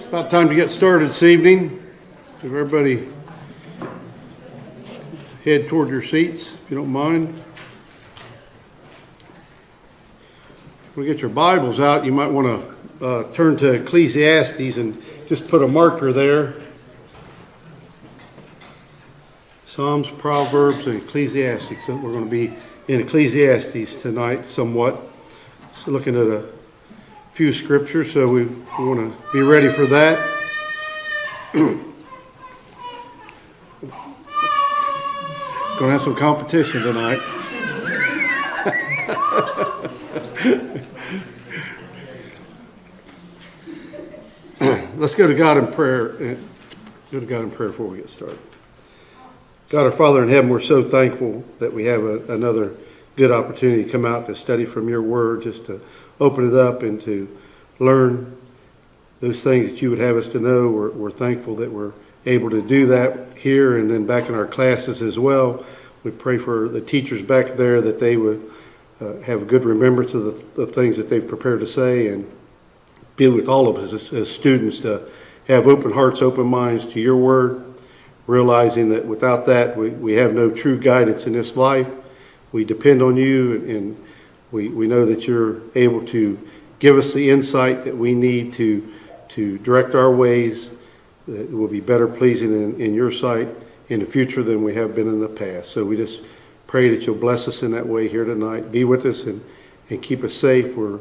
About time to get started this evening. If everybody head toward your seats, if you don't mind. When you get your Bibles out, you might want to turn to Ecclesiastes and just put a marker there. Psalms, Proverbs, and Ecclesiastes. So we're going to be in Ecclesiastes tonight somewhat. So looking at a few scriptures, so we want to be ready for that. Going to have some competition tonight. Let's go to God in prayer. Go to God in prayer before we get started. God, our Father in heaven, we're so thankful that we have another good opportunity to come out to study from your word, just to open it up and to learn those things that you would have us to know. We're thankful that we're able to do that here and then back in our classes as well. We pray for the teachers back there that they would have a good remembrance of the things that they've prepared to say, and be with all of us as students to have open hearts, open minds to your word, realizing that without that we have no true guidance in this life. We depend on you, and we know that you're able to give us the insight that we need to direct our ways that will be better pleasing in your sight in the future than we have been in the past. So we just pray that you'll bless us in that way here tonight. Be with us and keep us safe. We're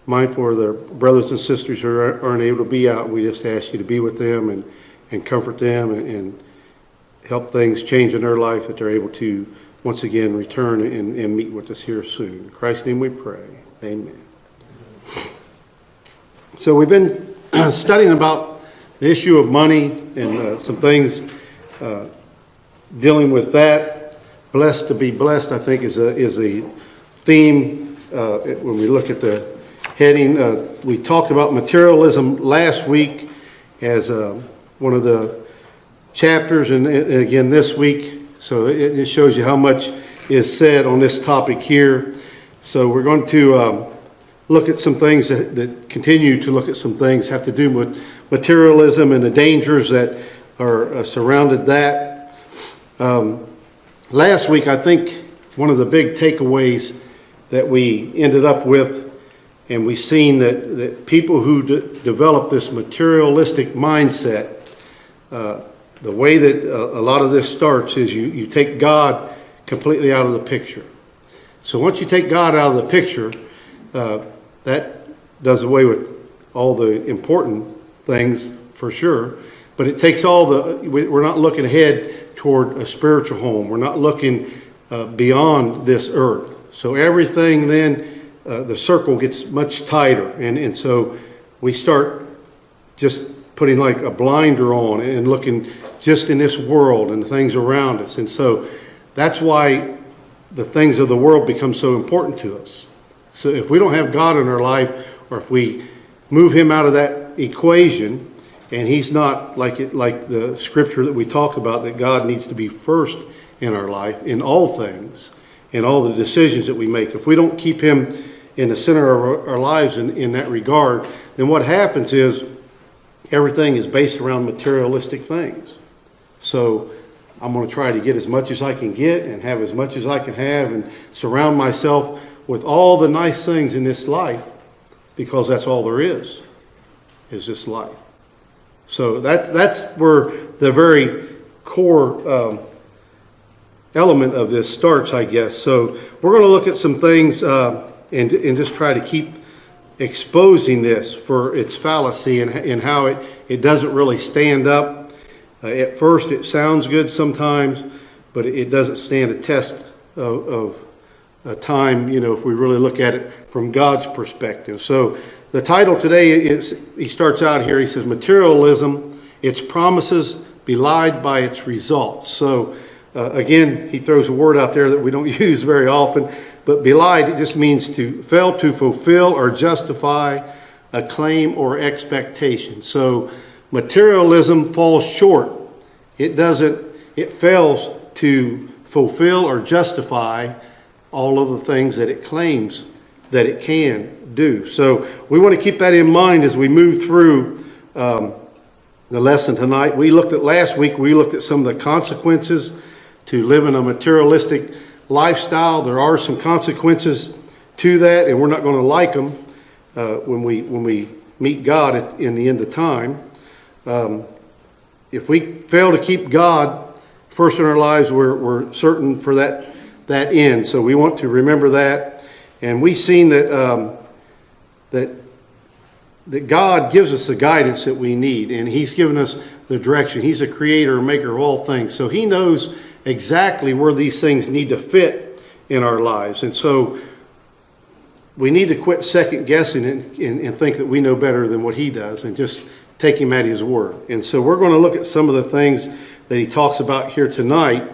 mindful of the brothers and sisters who aren't able to be out. We just ask you to be with them and comfort them and help things change in their life, that they're able to once again return and meet with us here soon. In Christ's name we pray. Amen. So we've been studying about the issue of money and some things dealing with that. Blessed to be blessed, I think, is a theme when we look at the heading. We talked about materialism last week as one of the chapters, and again this week. So it shows you how much is said on this topic here. So we're going to look at some things that continue to look at some things have to do with materialism and the dangers that are surrounded that. Last week, I think one of the big takeaways that we ended up with, and we've seen that people who develop this materialistic mindset, the way that a lot of this starts is you take God completely out of the picture. So once you take God out of the picture, that does away with all the important things for sure. But it takes we're not looking ahead toward a spiritual home. We're not looking beyond this earth. So everything then, the circle gets much tighter. And so we start just putting like a blinder on and looking just in this world and the things around us. And so that's why the things of the world become so important to us. So if we don't have God in our life, or if we move him out of that equation, and he's not like the scripture that we talk about, that God needs to be first in our life, in all things, in all the decisions that we make. If we don't keep him in the center of our lives in that regard, then what happens is everything is based around materialistic things. So I'm going to try to get as much as I can get and have as much as I can have and surround myself with all the nice things in this life, because that's all there is this life. So that's where the very core element of this starts, I guess. So we're going to look at some things and just try to keep exposing this for its fallacy and how it doesn't really stand up. At first it sounds good sometimes, but it doesn't stand a test of time, if we really look at it from God's perspective. So the title today is, he starts out here, he says, Materialism, its promises belied by its results. So again, he throws a word out there that we don't use very often, but belied, it just means to fail to fulfill or justify a claim or expectation. So materialism falls short. It fails to fulfill or justify all of the things that it claims that it can do. So we want to keep that in mind as we move through the lesson tonight. Last week, we looked at some of the consequences to living a materialistic lifestyle. There are some consequences to that, and we're not going to like them when we meet God in the end of time. If we fail to keep God first in our lives, we're certain for that end. So we want to remember that. And we've seen that God gives us the guidance that we need, and He's given us the direction. He's a creator and maker of all things. So He knows exactly where these things need to fit in our lives. And so we need to quit second guessing and think that we know better than what He does, and just take Him at His word. And so we're going to look at some of the things that He talks about here tonight,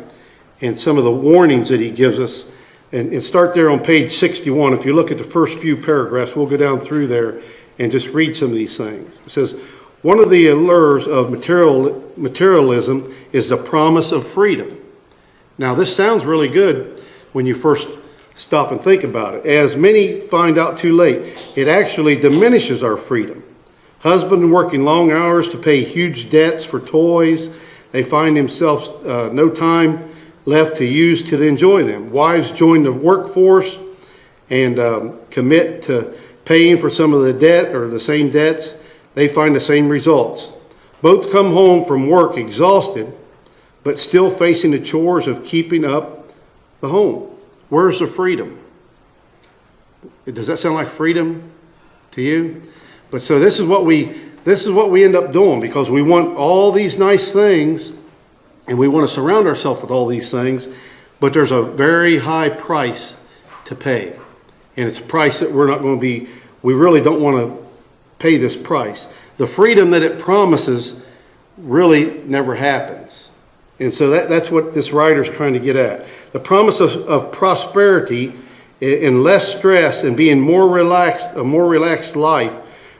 and some of the warnings that He gives us. And start there on page 61. If you look at the first few paragraphs, we'll go down through there and just read some of these things. It says, one of the allures of materialism is the promise of freedom. Now, this sounds really good when you first stop and think about it. As many find out too late, it actually diminishes our freedom. Husbands working long hours to pay huge debts for toys. They find themselves no time left to use to enjoy them. Wives join the workforce and commit to paying for some of the debt or the same debts. They find the same results. Both come home from work exhausted, but still facing the chores of keeping up the home. Where's the freedom? Does that sound like freedom to you? But so this is what we end up doing, because we want all these nice things, and we want to surround ourselves with all these things, but there's a very high price to pay. And it's a price that we really don't want to pay this price. The freedom that it promises really never happens. And so that's what this writer's trying to get at. The promise of prosperity and less stress and being a more relaxed life.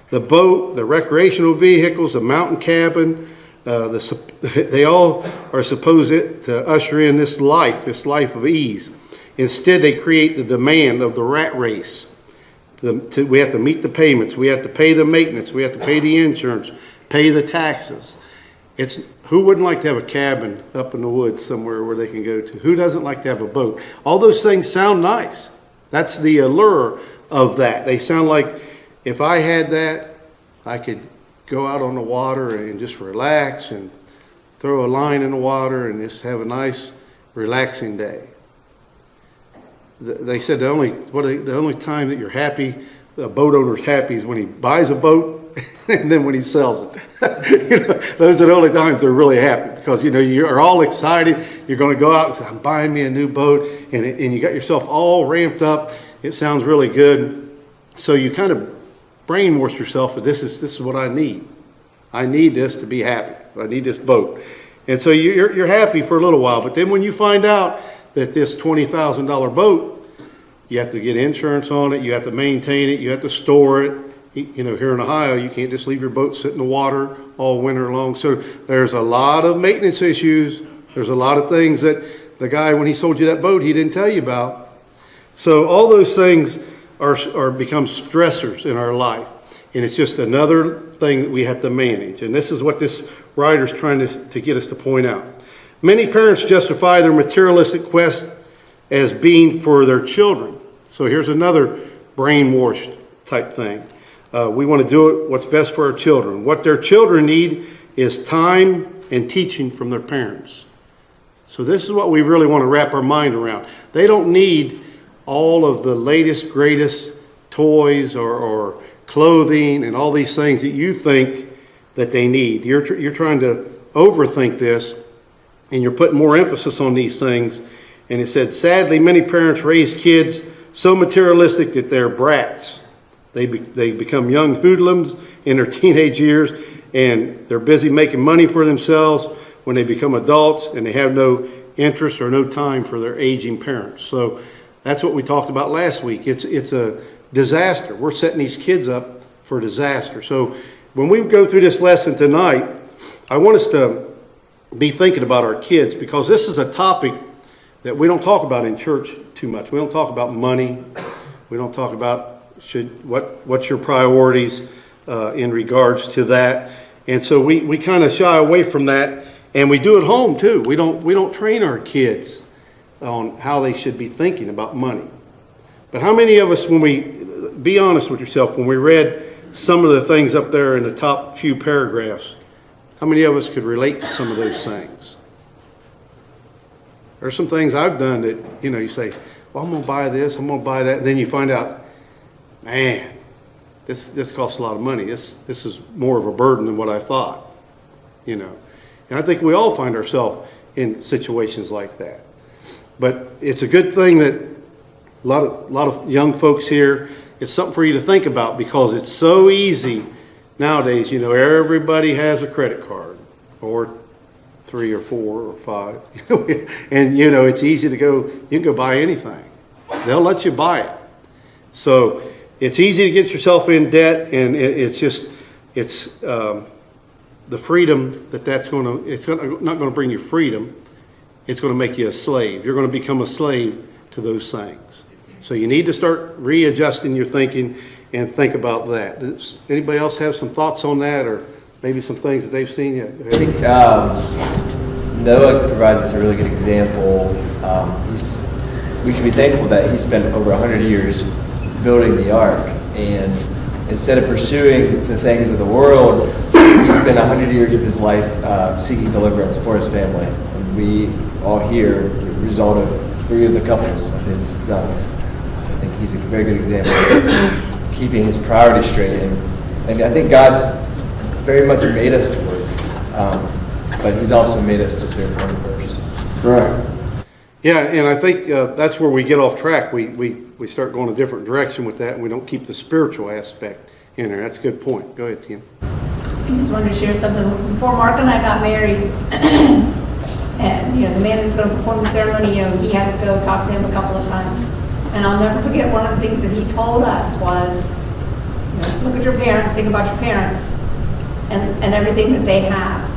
The boat, the recreational vehicles, the mountain cabin, they all are supposed to usher in this life of ease. Instead, they create the demand of the rat race. We have to meet the payments. We have to pay the maintenance. We have to pay the insurance, pay the taxes. Who wouldn't like to have a cabin up in the woods somewhere where they can go to? Who doesn't like to have a boat? All those things sound nice. That's the allure of that. They sound like, if I had that, I could go out on the water and just relax and throw a line in the water and just have a nice, relaxing day. They said the only time that you're happy, the boat owner's happy, is when he buys a boat and then when he sells it. Those are the only times they're really happy, because you're all excited. You're going to go out and say, I'm buying me a new boat, and you got yourself all ramped up. It sounds really good. So you kind of brainwash yourself that this is what I need. I need this to be happy. I need this boat. And so you're happy for a little while, but then when you find out that this $20,000 boat, you have to get insurance on it, you have to maintain it, you have to store it. Here in Ohio, you can't just leave your boat sit in the water all winter long. So there's a lot of maintenance issues. There's a lot of things that the guy, when he sold you that boat, he didn't tell you about. So all those things are become stressors in our life. And it's just another thing that we have to manage. And this is what this writer's trying to get us to point out. Many parents justify their materialistic quest as being for their children. So here's another brainwashed type thing. We want to do what's best for our children. What their children need is time and teaching from their parents. So this is what we really want to wrap our mind around. They don't need all of the latest, greatest toys or clothing and all these things that you think that they need. You're trying to overthink this, and you're putting more emphasis on these things. And it said, sadly, many parents raise kids so materialistic that they're brats. They become young hoodlums in their teenage years, and they're busy making money for themselves when they become adults, and they have no interest or no time for their aging parents. So that's what we talked about last week. It's a disaster. We're setting these kids up for disaster. So when we go through this lesson tonight, I want us to be thinking about our kids, because this is a topic that we don't talk about in church too much. We don't talk about money. We don't talk about what's your priorities in regards to that. And so we kind of shy away from that, and we do it at home too. We don't train our kids on how they should be thinking about money. But how many of us, be honest with yourself, when we read some of the things up there in the top few paragraphs, how many of us could relate to some of those things? There's some things I've done that, you say, well, I'm going to buy this, I'm going to buy that. And then you find out, man, this costs a lot of money. This is more of a burden than what I thought, And I think we all find ourselves in situations like that. But it's a good thing that a lot of young folks here, it's something for you to think about, because it's so easy nowadays. Everybody has a credit card, or 3 or 4 or 5, and it's easy to go. You can go buy anything; they'll let you buy it. So it's easy to get yourself in debt, and it's the freedom that's going to. It's not going to bring you freedom. It's going to make you a slave. You're going to become a slave to those things. So you need to start readjusting your thinking and think about that. Does anybody else have some thoughts on that, or maybe some things that they've seen yet? I think Noah provides us a really good example. We should be thankful that he spent over 100 years building the ark, and instead of pursuing the things of the world, he spent 100 years of his life seeking deliverance for his family. And we all here, the result of 3 of the couples of his sons. So I think he's a very good example of keeping his priorities straight. And I think God's very much made us to work, but he's also made us to serve him first. Right. Yeah, and I think that's where we get off track. We start going a different direction with that, and we don't keep the spiritual aspect in there. That's a good point. Go ahead, Tim. I just wanted to share something. Before Mark and I got married, and the man who's going to perform the ceremony, he had us go talk to him a couple of times. And I'll never forget, one of the things that he told us was, look at your parents, think about your parents, and everything that they have,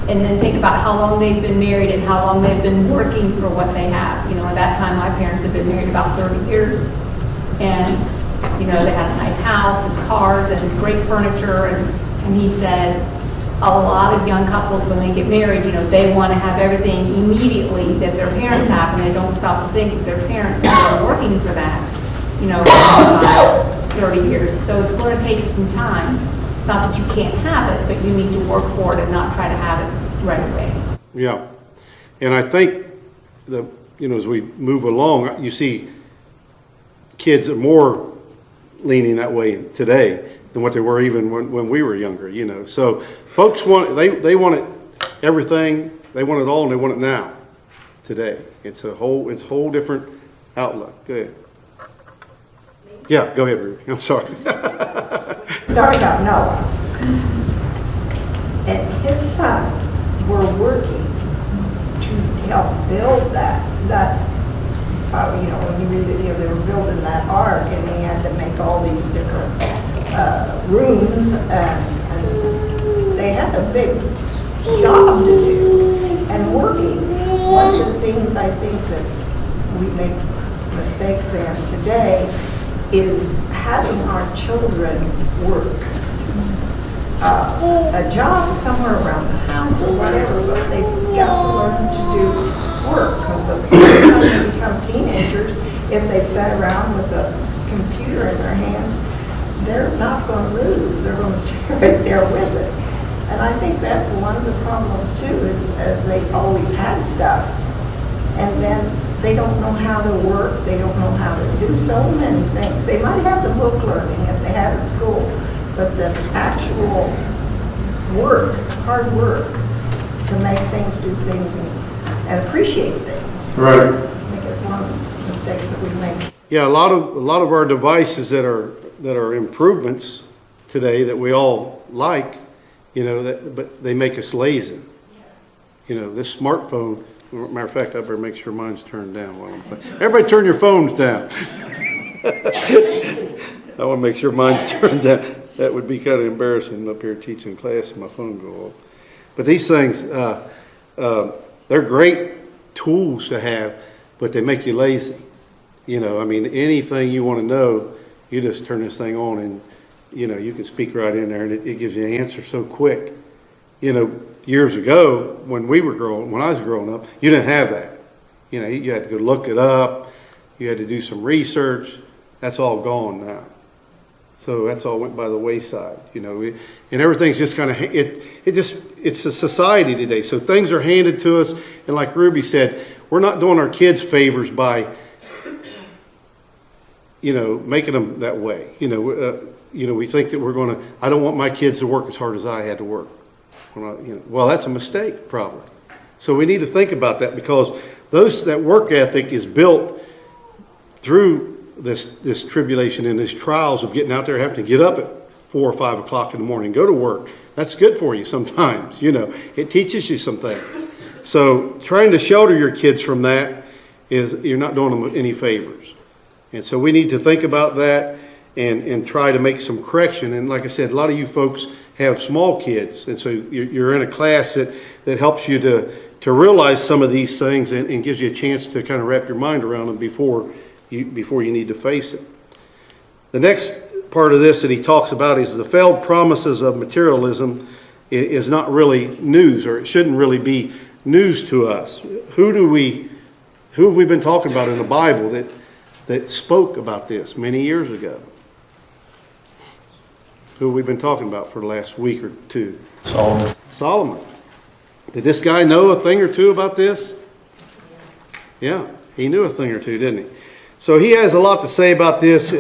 and then think about how long they've been married and how long they've been working for what they have. At that time, my parents had been married about 30 years, and they had a nice house and cars and great furniture, and he said a lot of young couples, when they get married, they want to have everything immediately that their parents have, and they don't stop to think that their parents have been working for that, for 30 years. So it's going to take some time. It's not that you can't have it, but you need to work for it and not try to have it right away. Yeah, and I think as we move along, you see kids are more leaning that way today than what they were even when we were younger. So folks they want it, everything, they want it all, and they want it now, today. It's a whole different outlook. Go ahead. Yeah, go ahead, Ruby. I'm sorry. Sorry about Noah. And his sons were working to help build that when you read it, they were building that ark, and they had to make all these different rooms, and they had a big job to do and working. One of the things I think that we make mistakes in today is having our children work. A job somewhere around the house or whatever, but they've got to learn to do work, because the parents, when they become teenagers, if they've sat around with a computer in their hands, they're not going to move. They're going to stay right there with it. And I think that's one of the problems too, is as they always had stuff, and then they don't know how to work, they don't know how to do so many things. They might have the book learning as they have at school, but the actual work, hard work, to make things, do things, and appreciate things. Right. I think it's one of the mistakes that we make. Yeah, a lot of our devices that are improvements today that we all like, but they make us lazy. This smartphone. Matter of fact, I better make sure mine's turned down while I'm playing. Everybody turn your phones down. I want to make sure mine's turned down. That would be kind of embarrassing. I'm up here teaching class and my phone go off. But these things, they're great tools to have, but they make you lazy. Anything you want to know, you just turn this thing on you can speak right in there and it gives you an answer so quick. Years ago, when I was growing up, you didn't have that. You had to go look it up. You had to do some research. That's all gone now. So that's all went by the wayside, and everything's just kind of, it's a society today. So things are handed to us. And like Ruby said, we're not doing our kids favors by, making them that way. We think that I don't want my kids to work as hard as I had to work. Well, that's a mistake probably. So we need to think about that, because that work ethic is built through this tribulation and these trials of getting out there, having to get up at 4 or 5 o'clock in the morning, go to work. That's good for you sometimes. It teaches you some things. So trying to shelter your kids from that you're not doing them any favors. And so we need to think about that and try to make some correction. And like I said, a lot of you folks have small kids, and so you're in a class that helps you to realize some of these things and gives you a chance to kind of wrap your mind around them before you need to face it. The next part of this that he talks about is the failed promises of materialism is not really news, or it shouldn't really be news to us. Who have we been talking about in the Bible that spoke about this many years ago? Who have we been talking about for the last week or two? Solomon. Did this guy know a thing or two about this? Yeah, he knew a thing or two, didn't he? So he has a lot to say about this.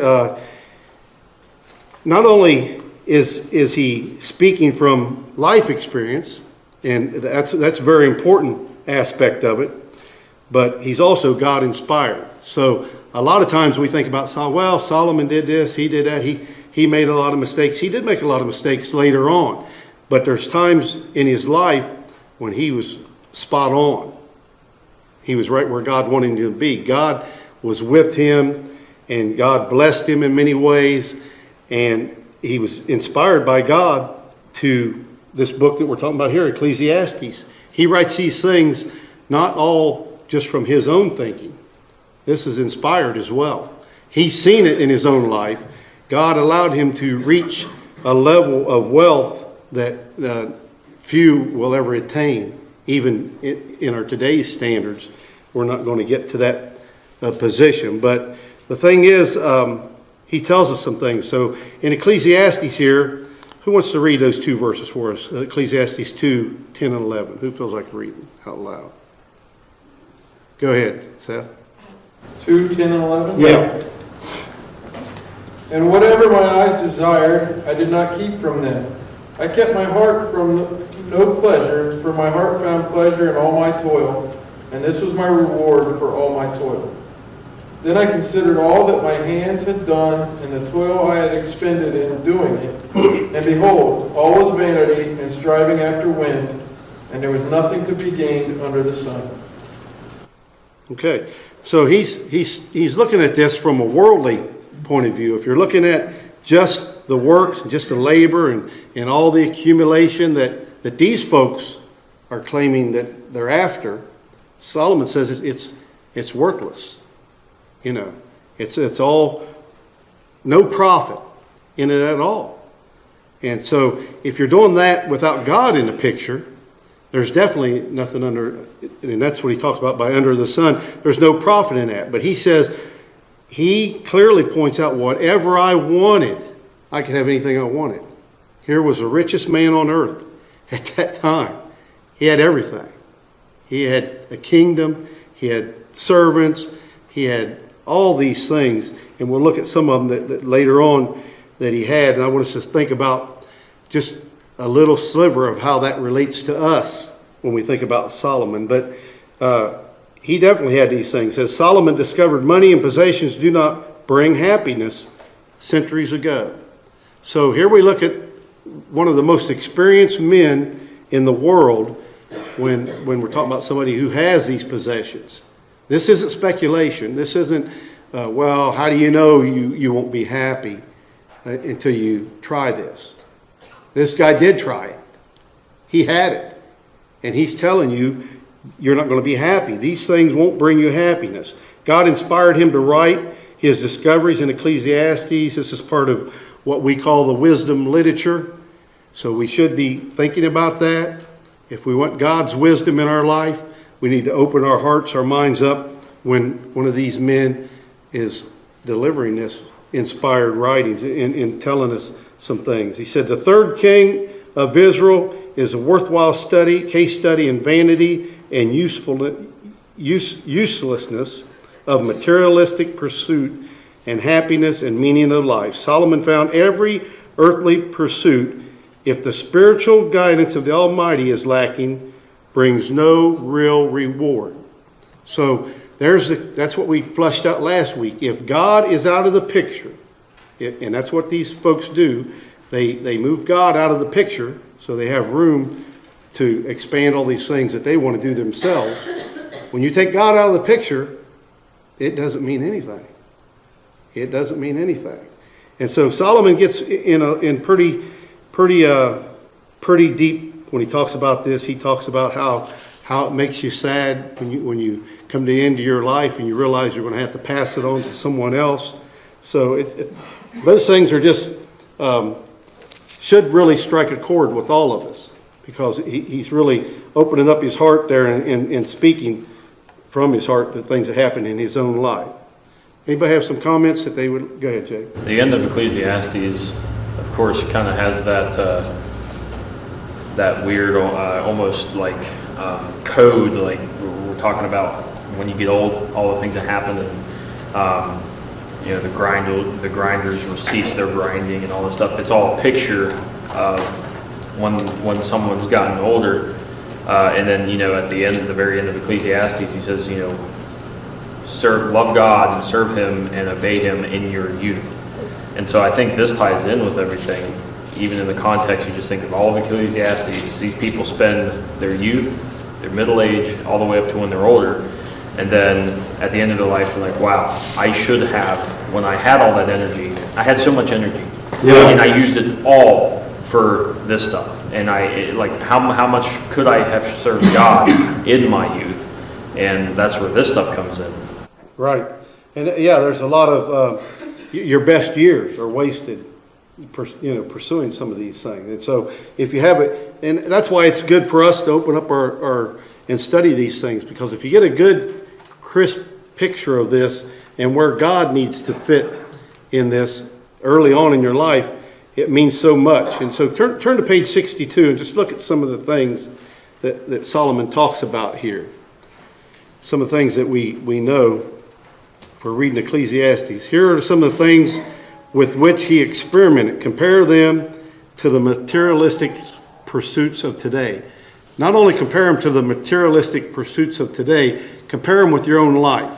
Not only is he speaking from life experience, and that's a very important aspect of it, but he's also God inspired. So a lot of times we think about Solomon did this, he did that, he made a lot of mistakes. He did make a lot of mistakes later on, but there's times in his life when he was spot on. He was right where God wanted him to be. God was with him, and God blessed him in many ways, and he was inspired by God to this book that we're talking about here, Ecclesiastes. He writes these things not all just from his own thinking. This is inspired as well. He's seen it in his own life. God allowed him to reach a level of wealth that few will ever attain, even in our today's standards. We're not going to get to that position. But the thing is, he tells us some things. So in Ecclesiastes here, who wants to read those two verses for us? Ecclesiastes 2, 10 and 11. Who feels like reading out loud? Go ahead, Seth. 2, 10 and 11? Yeah. And whatever my eyes desired, I did not keep from them. I kept my heart from no pleasure, for my heart found pleasure in all my toil, and this was my reward for all my toil. Then I considered all that my hands had done, and the toil I had expended in doing it. And behold, all was vanity and striving after wind, and there was nothing to be gained under the sun. Okay, so he's looking at this from a worldly point of view. If you're looking at just the work, just the labor, and all the accumulation that these folks are claiming that they're after, Solomon says it's worthless. It's all no profit in it at all. And so if you're doing that without God in the picture, there's definitely nothing under, and that's what he talks about by under the sun. There's no profit in that. But he says, he clearly points out, whatever I wanted, I could have anything I wanted. Here was the richest man on earth at that time. He had everything. He had a kingdom. He had servants. He had all these things. And we'll look at some of them that later on that he had. And I want us to think about just a little sliver of how that relates to us when we think about Solomon. But he definitely had these things. As Solomon discovered, money and possessions do not bring happiness centuries ago. So here we look at one of the most experienced men in the world when we're talking about somebody who has these possessions. This isn't speculation. This isn't, how do you know you won't be happy until you try this? This guy did try it. He had it. And he's telling you, you're not going to be happy. These things won't bring you happiness. God inspired him to write his discoveries in Ecclesiastes. This is part of what we call the wisdom literature. So we should be thinking about that. If we want God's wisdom in our life, we need to open our hearts, our minds up when one of these men is delivering this inspired writings and telling us some things. He said, the third king of Israel is a worthwhile case study in vanity and uselessness of materialistic pursuit and happiness and meaning of life. Solomon found every earthly pursuit, if the spiritual guidance of the Almighty is lacking, brings no real reward. So that's what we flushed out last week. If God is out of the picture, and that's what these folks do, they move God out of the picture so they have room to expand all these things that they want to do themselves. When you take God out of the picture, it doesn't mean anything. It doesn't mean anything. And so Solomon gets in pretty deep when he talks about this. He talks about how it makes you sad when you come to the end of your life and you realize you're going to have to pass it on to someone else. So those things are just should really strike a chord with all of us, because he's really opening up his heart there and speaking from his heart the things that happen in his own life. Anybody have some comments that they would? Go ahead, Jay. The end of Ecclesiastes, of course, kind of has that weird, almost like code, like we're talking about when you get old, all the things that happen, and the grinders will cease their grinding and all this stuff. It's all a picture of when someone's gotten older, and then at the very end of Ecclesiastes, he says, love God and serve Him and obey Him in your youth. And so I think this ties in with everything. Even in the context, you just think of all of Ecclesiastes. These people spend their youth, their middle age, all the way up to when they're older. And then at the end of their life, they're like, wow, I should have, when I had all that energy, I had so much energy. Yeah. And I used it all for this stuff. And how much could I have served God in my youth? And that's where this stuff comes in. Right. And there's a lot of your best years are wasted pursuing some of these things. And so if you have it, and that's why it's good for us to open up our and study these things, because if you get a good crisp picture of this and where God needs to fit in this early on in your life, it means so much. And so turn to page 62 and just look at some of the things that Solomon talks about here. Some of the things that we know for reading Ecclesiastes. Here are some of the things with which he experimented. Compare them to the materialistic pursuits of today. Not only compare them to the materialistic pursuits of today, compare them with your own life.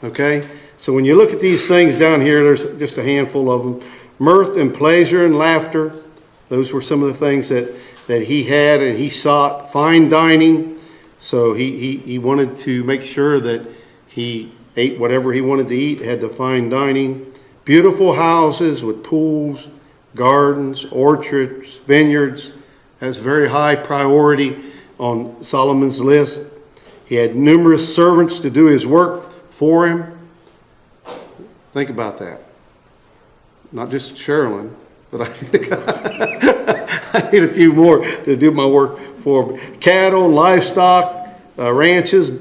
Okay? So when you look at these things down here, there's just a handful of them. Mirth and pleasure and laughter. Those were some of the things that he had and he sought. Fine dining. So he wanted to make sure that he ate whatever he wanted to eat, had the fine dining. Beautiful houses with pools, gardens, orchards, vineyards. That's very high priority on Solomon's list. He had numerous servants to do his work for him. Think about that. Not just Sherilyn, but I need a few more to do my work for me. Cattle, livestock, ranches,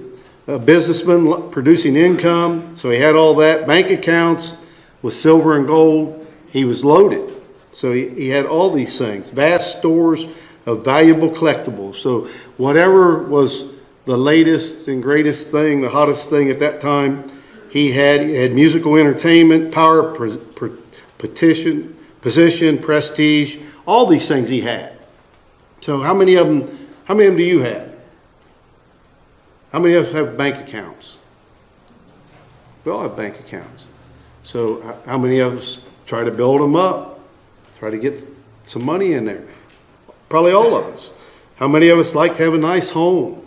a businessman producing income. So he had all that. Bank accounts with silver and gold. He was loaded. So he had all these things. Vast stores of valuable collectibles. So whatever was the latest and greatest thing, the hottest thing at that time, he had musical entertainment, power, position, prestige, all these things he had. So how many of them do you have? How many of us have bank accounts? We all have bank accounts. So how many of us try to build them up? Try to get some money in there? Probably all of us. How many of us like to have a nice home?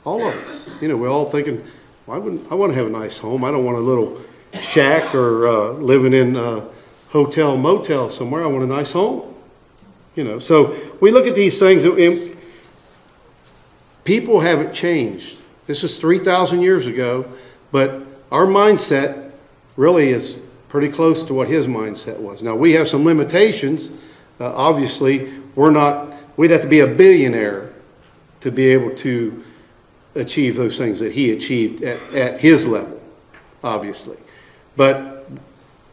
All of us. We're all thinking, well, I want to have a nice home. I don't want a little shack or living in a hotel, motel somewhere. I want a nice home. So we look at these things. People haven't changed. This is 3,000 years ago, but our mindset really is pretty close to what his mindset was. Now, we have some limitations. Obviously, we'd have to be a billionaire to be able to achieve those things that he achieved at his level, obviously. But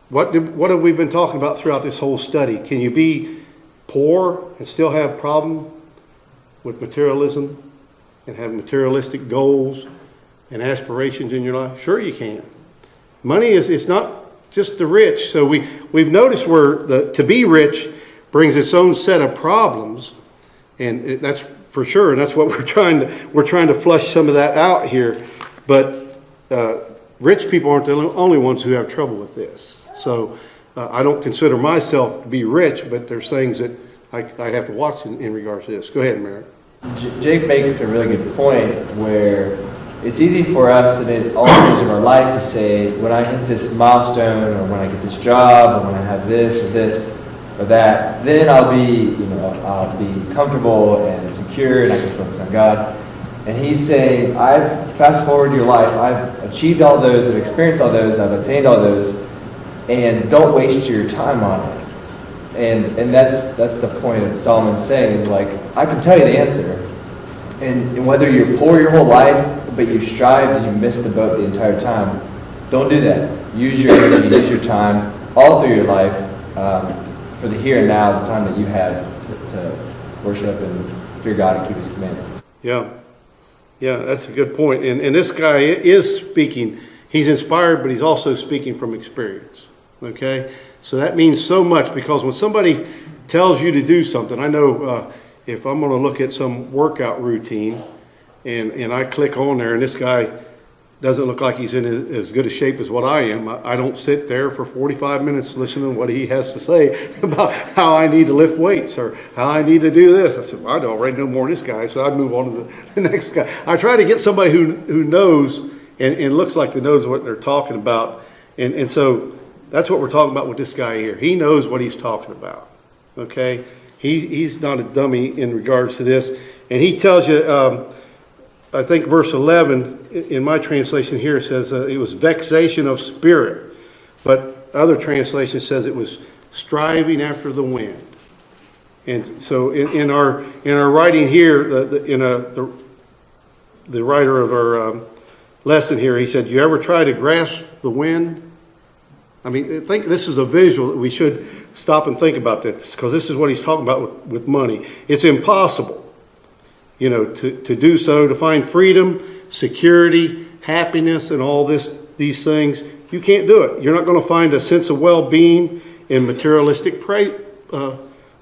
what have we been talking about throughout this whole study? Can you be poor and still have problem with materialism and have materialistic goals and aspirations in your life? Sure you can. Money it's not just the rich. So we've noticed where to be rich brings its own set of problems, and that's for sure, and that's what we're trying to flush some of that out here. But rich people aren't the only ones who have trouble with this. So I don't consider myself to be rich, but there's things that I have to watch in regards to this. Go ahead, Merritt. Jake makes a really good point where it's easy for us in all areas of our life to say, when I hit this milestone, or when I get this job, or when I have this or that, then I'll be comfortable and secure, and I can focus on God. And he's saying, fast forward your life, I've achieved all those, I've experienced all those, I've attained all those, and don't waste your time on it. And that's the point of Solomon's saying, is like, I can tell you the answer. And whether you're poor your whole life, but you strived and you missed the boat the entire time, don't do that. Use your energy, use your time all through your life for the here and now, the time that you have to worship and fear God and keep His commandments. Yeah, that's a good point. And this guy is speaking. He's inspired, but he's also speaking from experience. Okay, so that means so much, because when somebody tells you to do something, I know if I'm going to look at some workout routine, and I click on there, and this guy doesn't look like he's in as good a shape as what I am, I don't sit there for 45 minutes listening to what he has to say about how I need to lift weights or how I need to do this. I said, well, I already know more than this guy, so I'd move on to the next guy. I try to get somebody who knows and looks like they knows what they're talking about. And so that's what we're talking about with this guy here. He knows what he's talking about, okay? He's not a dummy in regards to this. And he tells you, I think verse 11, in my translation here, says it was vexation of spirit. But other translation says it was striving after the wind. And so in our writing here, the writer of our lesson here, he said, you ever try to grasp the wind? I mean, I think this is a visual that we should stop and think about this, because this is what he's talking about with money. It's impossible, to do so, to find freedom, security, happiness, and all these things. You can't do it. You're not going to find a sense of well-being in materialistic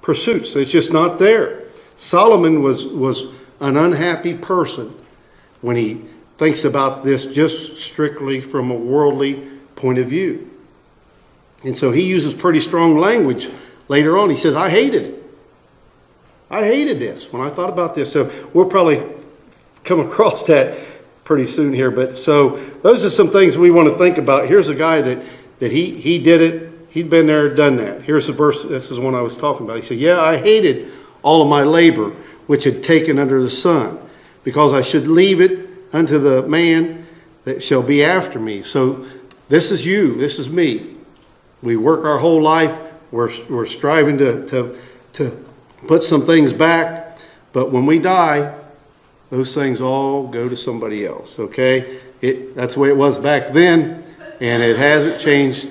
pursuits. It's just not there. Solomon was an unhappy person when he thinks about this just strictly from a worldly point of view. And so he uses pretty strong language later on. He says, I hated it. I hated this when I thought about this. So we'll probably come across that pretty soon here. But so those are some things we want to think about. Here's a guy that he did it. He'd been there, done that. Here's the verse. This is one I was talking about. He said, yeah, I hated all of my labor, which had taken under the sun, because I should leave it unto the man that shall be after me. So this is you. This is me. We work our whole life. We're striving to put some things back. But when we die, those things all go to somebody else, okay? That's the way it was back then, and it hasn't changed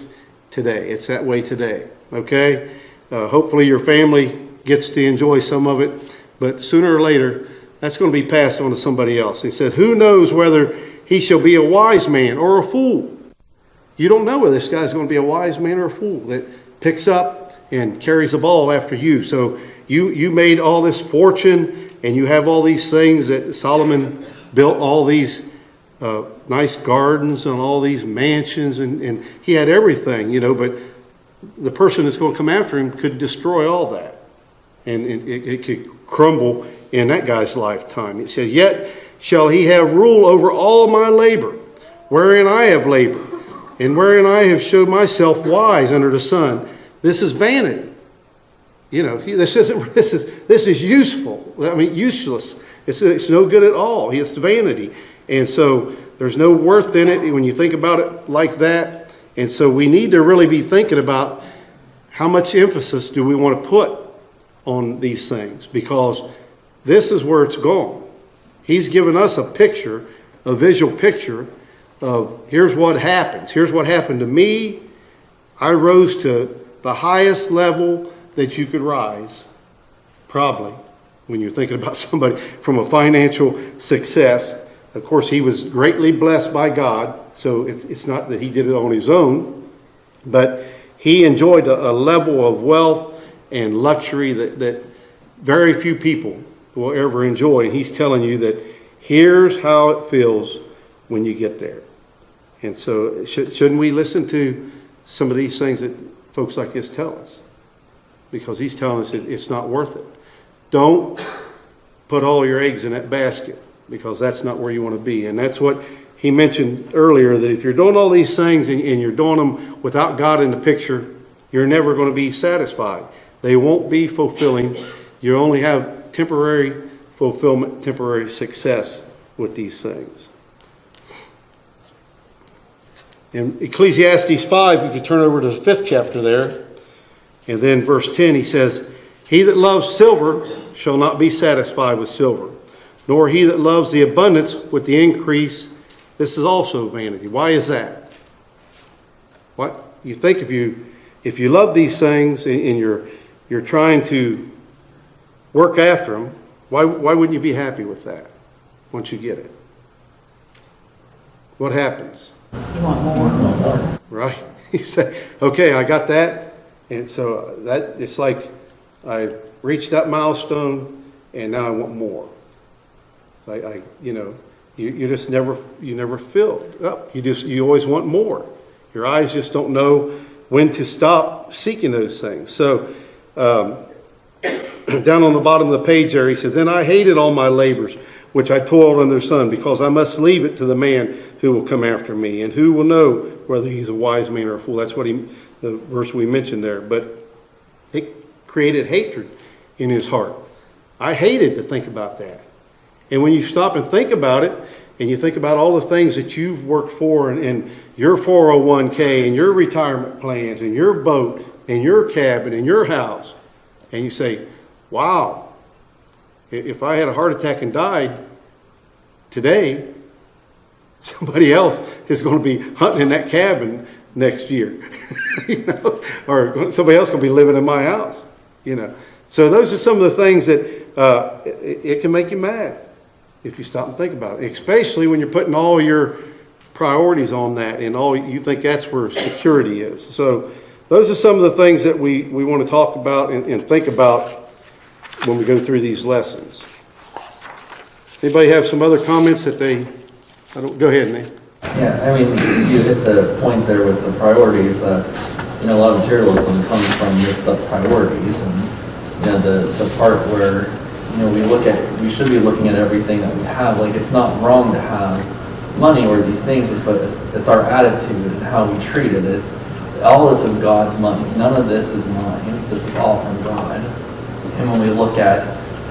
today. It's that way today, okay? Hopefully your family gets to enjoy some of it, but sooner or later, that's going to be passed on to somebody else. He said, who knows whether he shall be a wise man or a fool? You don't know whether this guy's going to be a wise man or a fool that picks up and carries the ball after you. So you made all this fortune, and you have all these things that Solomon built, all these nice gardens and all these mansions, and he had everything, but the person that's going to come after him could destroy all that. And it could crumble in that guy's lifetime. It says, yet shall he have rule over all my labor, wherein I have labored, and wherein I have showed myself wise under the sun. This is vanity. This is useful. I mean, useless. It's no good at all. It's vanity. And so there's no worth in it when you think about it like that. And so we need to really be thinking about how much emphasis do we want to put on these things, because this is where it's going. He's given us a picture, a visual picture of here's what happens. Here's what happened to me. I rose to the highest level that you could rise, probably, when you're thinking about somebody from a financial success. Of course, he was greatly blessed by God, so it's not that he did it on his own, but he enjoyed a level of wealth and luxury that very few people will ever enjoy. And he's telling you that here's how it feels when you get there. And so shouldn't we listen to some of these things that folks like this tell us? Because he's telling us it's not worth it. Don't put all your eggs in that basket, because that's not where you want to be. And that's what he mentioned earlier, that if you're doing all these things and you're doing them without God in the picture, you're never going to be satisfied. They won't be fulfilling. You only have temporary fulfillment, temporary success with these things. In Ecclesiastes 5, if you turn over to the 5th chapter there, and then verse 10, he says, "He that loves silver shall not be satisfied with silver, nor he that loves the abundance with the increase. This is also vanity." Why is that? What you think, if you love these things and you're trying to work after them, why wouldn't you be happy with that once you get it? What happens? You want more? Right? You say, okay, I got that. And so that it's like I reached that milestone and now I want more. You just never fill up. You always want more. Your eyes just don't know when to stop seeking those things. So down on the bottom of the page there, he said, "Then I hated all my labors, which I toiled under the sun, because I must leave it to the man who will come after me, and who will know whether he's a wise man or a fool." That's what the verse we mentioned there. But it created hatred in his heart. I hated to think about that. And when you stop and think about it, and you think about all the things that you've worked for, and your 401k, and your retirement plans, and your boat, and your cabin, and your house, and you say, wow, if I had a heart attack and died today, somebody else is going to be hunting in that cabin next year, or somebody else is going to be living in my house, So those are some of the things that it can make you mad if you stop and think about it, especially when you're putting all your priorities on that and all you think that's where security is. So those are some of the things that we want to talk about and think about when we go through these lessons. Anybody have some other comments that go ahead, Nate. Yeah, I mean, you hit the point there with the priorities that, a lot of materialism comes from mixed up priorities, and, the part where, we should be looking at everything that we have. Like, it's not wrong to have money or these things, but it's our attitude and how we treat it. All this is God's money. None of this is mine. This is all from God. And when we look at,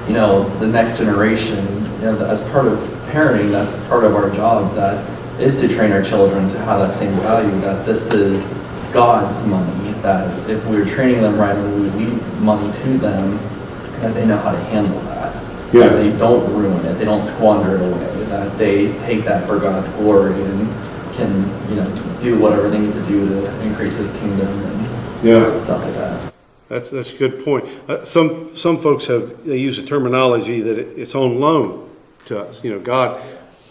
the next generation, as part of parenting, that's part of our jobs, that is to train our children to have that same value, that this is God's money, that if we're training them right and we leave money to them, that they know how to handle that. Yeah. That they don't ruin it, they don't squander it away, that they take that for God's glory and can, do whatever they need to do to increase His kingdom and stuff like that. That's a good point. Some folks they use the terminology that it's on loan to us. God,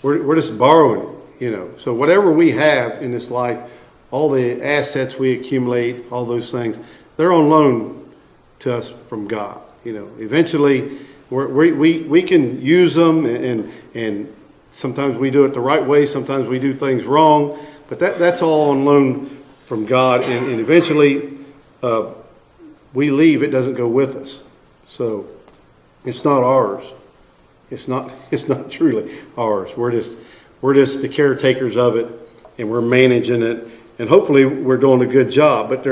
we're just borrowing it. So whatever we have in this life, all the assets we accumulate, all those things, they're on loan to us from God. Eventually we can use them, and sometimes we do it the right way, sometimes we do things wrong, but that's all on loan from God, and eventually we leave, it doesn't go with us. So it's not ours. It's not truly ours. We're just the caretakers of it, and we're managing it, and hopefully we're doing a good job. But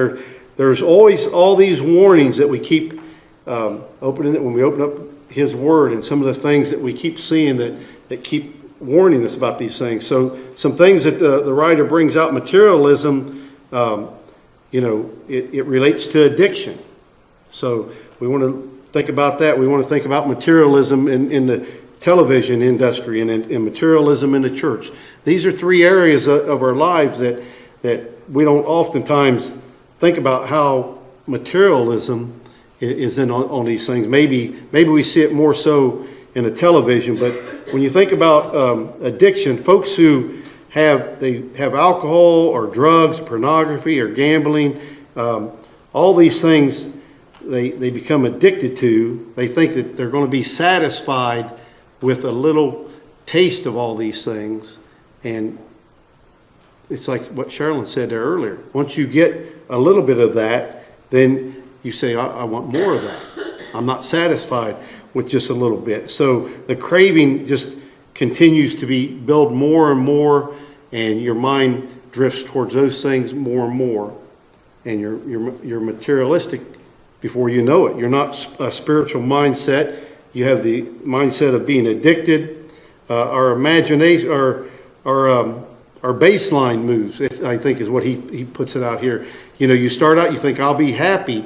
there's always all these warnings that we keep opening it when we open up His Word, and some of the things that we keep seeing that keep warning us about these things. So some things that the writer brings out, materialism it relates to addiction. So we want to think about that. We want to think about materialism in the television industry and in materialism in the church. These are three areas of our lives that we don't oftentimes think about how materialism is in on these things. Maybe we see it more so in the television, but when you think about addiction, folks who have alcohol or drugs, pornography or gambling, all these things they become addicted to. They think that they're going to be satisfied with a little taste of all these things, and it's like what Sherilyn said there earlier. Once you get a little bit of that, then you say, I want more of that. I'm not satisfied with just a little bit. So the craving just continues to build more and more, and your mind drifts towards those things more and more. And you're materialistic before you know it. You're not a spiritual mindset. You have the mindset of being addicted. Our imagination, our baseline moves, I think is what he puts it out here. You start out, you think, I'll be happy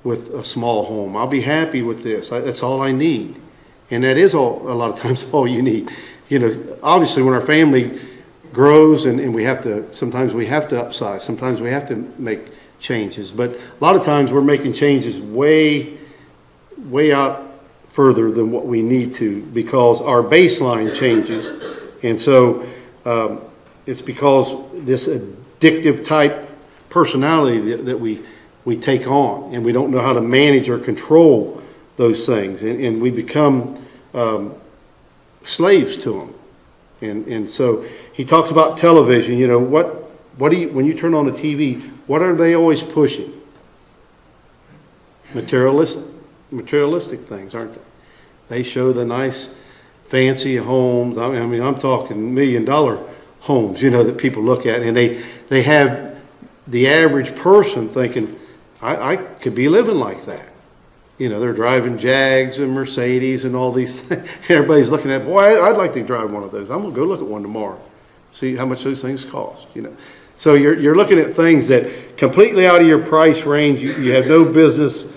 with a small home. I'll be happy with this. That's all I need. And that is a lot of times all you need. Obviously when our family grows and sometimes we have to upsize, sometimes we have to make changes. But a lot of times we're making changes way out further than what we need to, because our baseline changes. And so it's because this addictive type personality that we take on, and we don't know how to manage or control those things, and we become slaves to them. And so he talks about television. When you turn on the TV, what are they always pushing? Materialistic things, aren't they? They show the nice, fancy homes. I mean, I'm talking $1 million homes, that people look at, and they have the average person thinking, I could be living like that. They're driving Jags and Mercedes and all these things. Everybody's looking at, boy, I'd like to drive one of those. I'm going to go look at one tomorrow, see how much those things cost. So you're looking at things that completely out of your price range. You have no business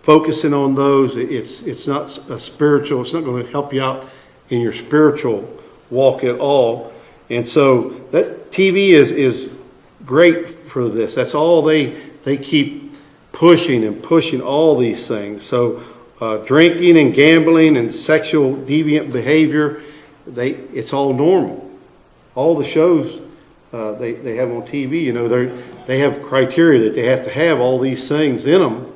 focusing on those. It's not a spiritual. It's not going to help you out in your spiritual walk at all. And so that TV is great for this. That's all they keep pushing all these things. So drinking and gambling and sexual deviant behavior, it's all normal. All the shows they have on TV, they have criteria that they have to have all these things in them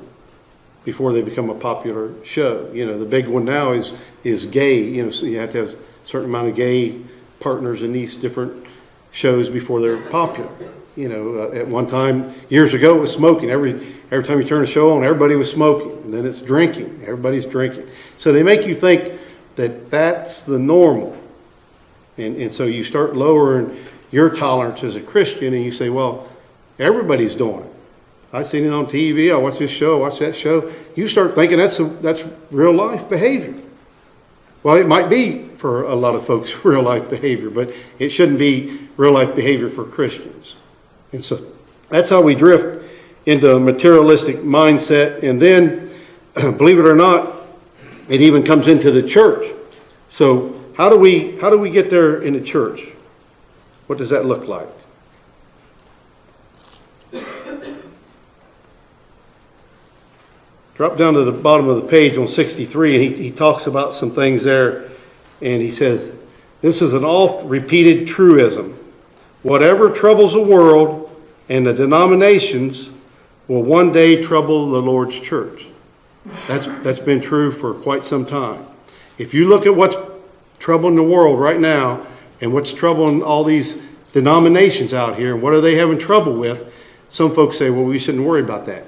before they become a popular show. The big one now is gay. So you have to have a certain amount of gay partners in these different shows before they're popular. At one time, years ago, it was smoking. Every time you turn a show on, everybody was smoking. And then it's drinking. Everybody's drinking. So they make you think that that's the normal. And so you start lowering your tolerance as a Christian, and you say, well, everybody's doing it. I've seen it on TV. I watch this show, I watch that show. You start thinking that's real life behavior. Well, it might be for a lot of folks real life behavior, but it shouldn't be real life behavior for Christians. And so that's how we drift into a materialistic mindset. And then, believe it or not, it even comes into the church. So how do we get there in the church? What does that look like? Drop down to the bottom of the page on 63, and he talks about some things there. And he says, this is an oft-repeated truism. Whatever troubles the world and the denominations will one day trouble the Lord's church. That's been true for quite some time. If you look at what's troubling the world right now and what's troubling all these denominations out here, and what are they having trouble with, some folks say, well, we shouldn't worry about that.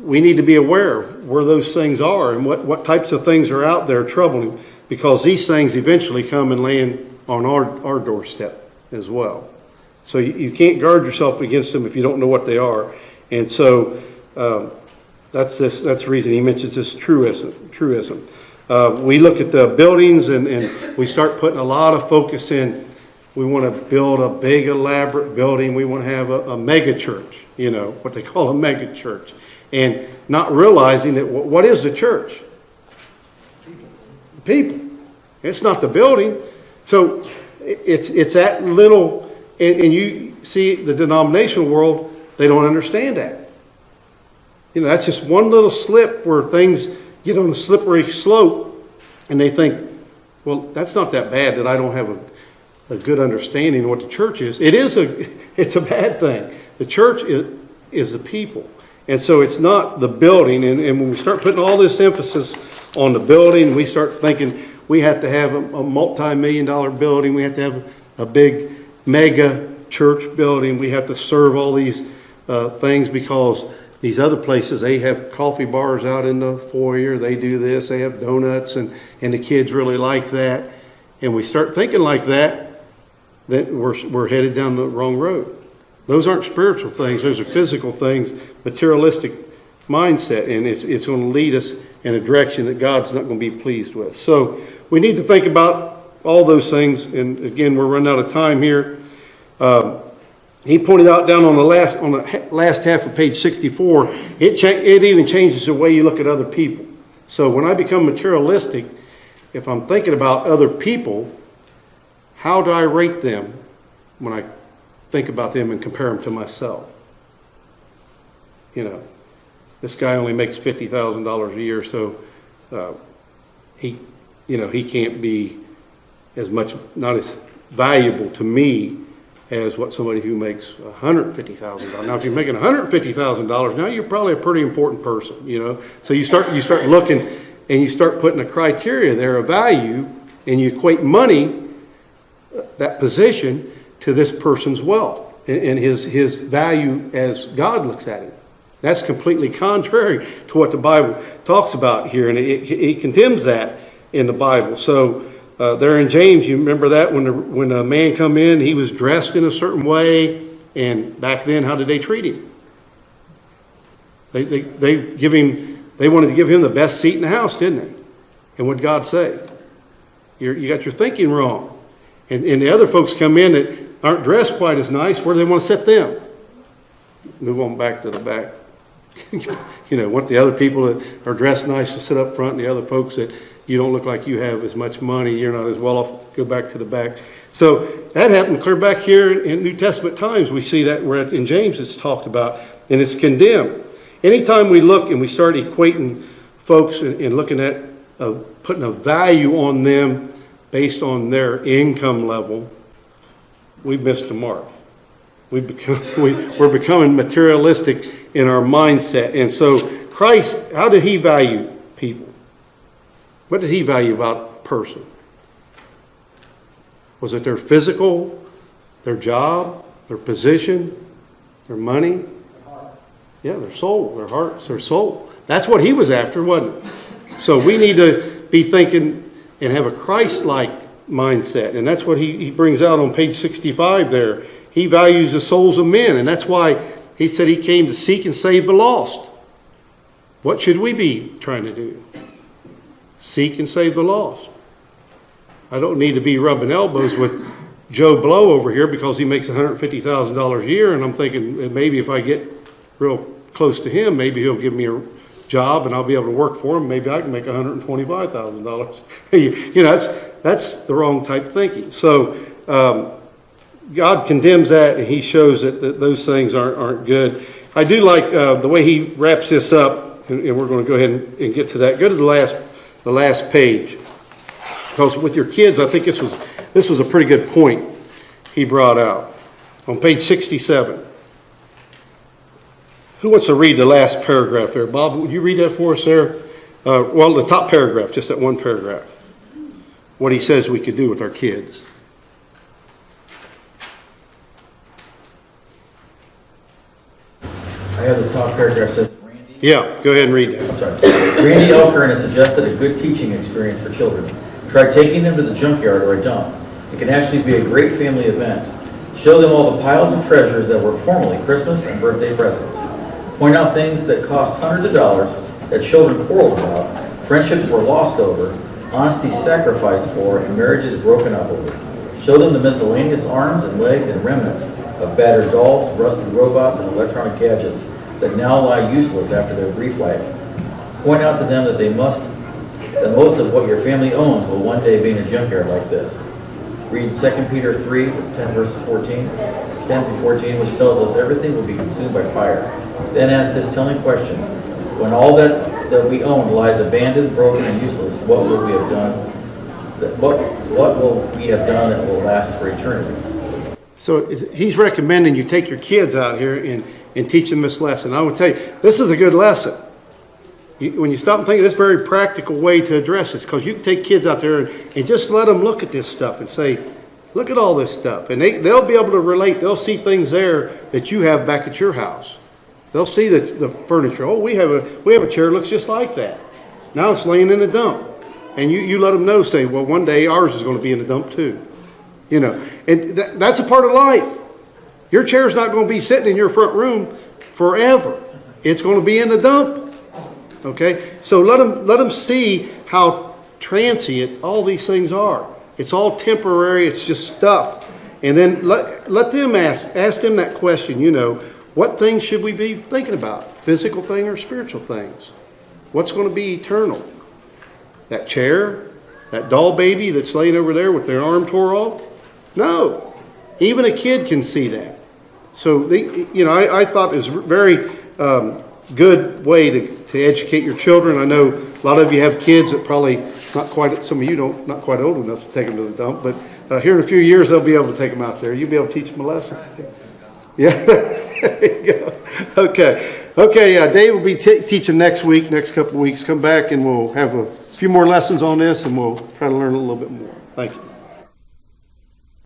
We need to be aware of where those things are and what types of things are out there troubling, because these things eventually come and land on our doorstep as well. So you can't guard yourself against them if you don't know what they are. And so that's the reason he mentions this truism. We look at the buildings and we start putting a lot of focus in We want to build a big elaborate building. We want to have a mega church, what they call a mega church. And not realizing that what is the church? People. It's not the building. So it's that little, and you see the denominational world, they don't understand that. That's just one little slip where things get on a slippery slope, and they think, well, that's not that bad that I don't have a good understanding of what the church is. It's a bad thing. The church is the people. And so it's not the building. And when we start putting all this emphasis on the building, we start thinking we have to have a multi-million-dollar building. We have to have a big mega church building. We have to serve all these things because these other places, they have coffee bars out in the foyer. They do this. They have donuts, and the kids really like that. And we start thinking like that, then we're headed down the wrong road. Those aren't spiritual things. Those are physical things, materialistic mindset, and it's going to lead us in a direction that God's not going to be pleased with. So we need to think about all those things. And again, we're running out of time here. He pointed out down on the last half of page 64, it even changes the way you look at other people. So when I become materialistic, if I'm thinking about other people, how do I rate them when I think about them and compare them to myself? This guy only makes $50,000 a year, so he can't be not as valuable to me as what somebody who makes $150,000. Now, if you're making $150,000, now you're probably a pretty important person, So you start looking, and you start putting a criteria there of value, and you equate money, that position, to this person's wealth and his value as God looks at him. That's completely contrary to what the Bible talks about here, and it condemns that in the Bible. So there in James, you remember that when a man come in, he was dressed in a certain way, and back then, how did they treat him? They wanted to give him the best seat in the house, didn't they? And what did God say? You got your thinking wrong. And the other folks come in that aren't dressed quite as nice. Where do they want to sit them? Move on back to the back. Want the other people that are dressed nice to sit up front, and the other folks that you don't look like you have as much money, you're not as well off, go back to the back. So that happened clear back here in New Testament times. We see that where in James it's talked about, and it's condemned. Anytime we look and we start equating folks and looking at putting a value on them based on their income level, we've missed the mark. We're becoming materialistic in our mindset. And so Christ, how did he value people? What did he value about a person? Was it their physical, their job, their position, their money? Yeah, their soul, their hearts, their soul. That's what he was after, wasn't it? So we need to be thinking and have a Christ-like mindset. And that's what he brings out on page 65 there. He values the souls of men. And that's why he said he came to seek and save the lost. What should we be trying to do? Seek and save the lost. I don't need to be rubbing elbows with Joe Blow over here because he makes $150,000 a year. And I'm thinking maybe if I get real close to him, maybe he'll give me a job and I'll be able to work for him. Maybe I can make $125,000. That's the wrong type of thinking. So God condemns that, and he shows that those things aren't good. I do like the way he wraps this up, and we're going to go ahead and get to that. Go to the last page, because with your kids, I think this was a pretty good point he brought out on page 67. Who wants to read the last paragraph there? Bob, would you read that for us there? Well, the top paragraph, just that one paragraph. What he says we could do with our kids. I have the top paragraph says, Randy. Yeah, go ahead and read that. I'm sorry. Randy Elkern has suggested a good teaching experience for children. Try taking them to the junkyard or a dump. It can actually be a great family event. Show them all the piles of treasures that were formerly Christmas and birthday presents. Point out things that cost hundreds of dollars that children quarreled about, friendships were lost over, honesty sacrificed for, and marriages broken up over. Show them the miscellaneous arms and legs and remnants of battered dolls, rusted robots, and electronic gadgets that now lie useless after their brief life. Point out to them that that most of what your family owns will one day be in a junkyard like this. Read 2 Peter 3, 10 verse 14, 10 through 14, which tells us everything will be consumed by fire. Then ask this telling question: when all that we own lies abandoned, broken, and useless, what will we have done? What will we have done that will last for eternity? So he's recommending you take your kids out here and teach them this lesson. I will tell you, this is a good lesson. When you stop and think of this very practical way to address this, because you can take kids out there and just let them look at this stuff and say, look at all this stuff. And they'll be able to relate. They'll see things there that you have back at your house. They'll see the furniture. Oh, we have a chair that looks just like that. Now it's laying in a dump. And you let them know, say, well, one day ours is going to be in a dump too. You know, and that's a part of life. Your chair's not going to be sitting in your front room forever. It's going to be in a dump. Okay, so let them see how transient all these things are. It's all temporary. It's just stuff. And then let them ask them that question. You know, what things should we be thinking about? Physical thing or spiritual things? What's going to be eternal? That chair, that doll baby that's laying over there with their arm tore off? No, even a kid can see that. So I thought it was very good way to educate your children. I know a lot of you have kids that probably some of you not quite old enough to take them to the dump, but here in a few years they'll be able to take them out there. You'll be able to teach them a lesson. Yeah, there you go. Okay. Dave will be teaching next couple of weeks. Come back and we'll have a few more lessons on this and we'll try to learn a little bit more. Thank you.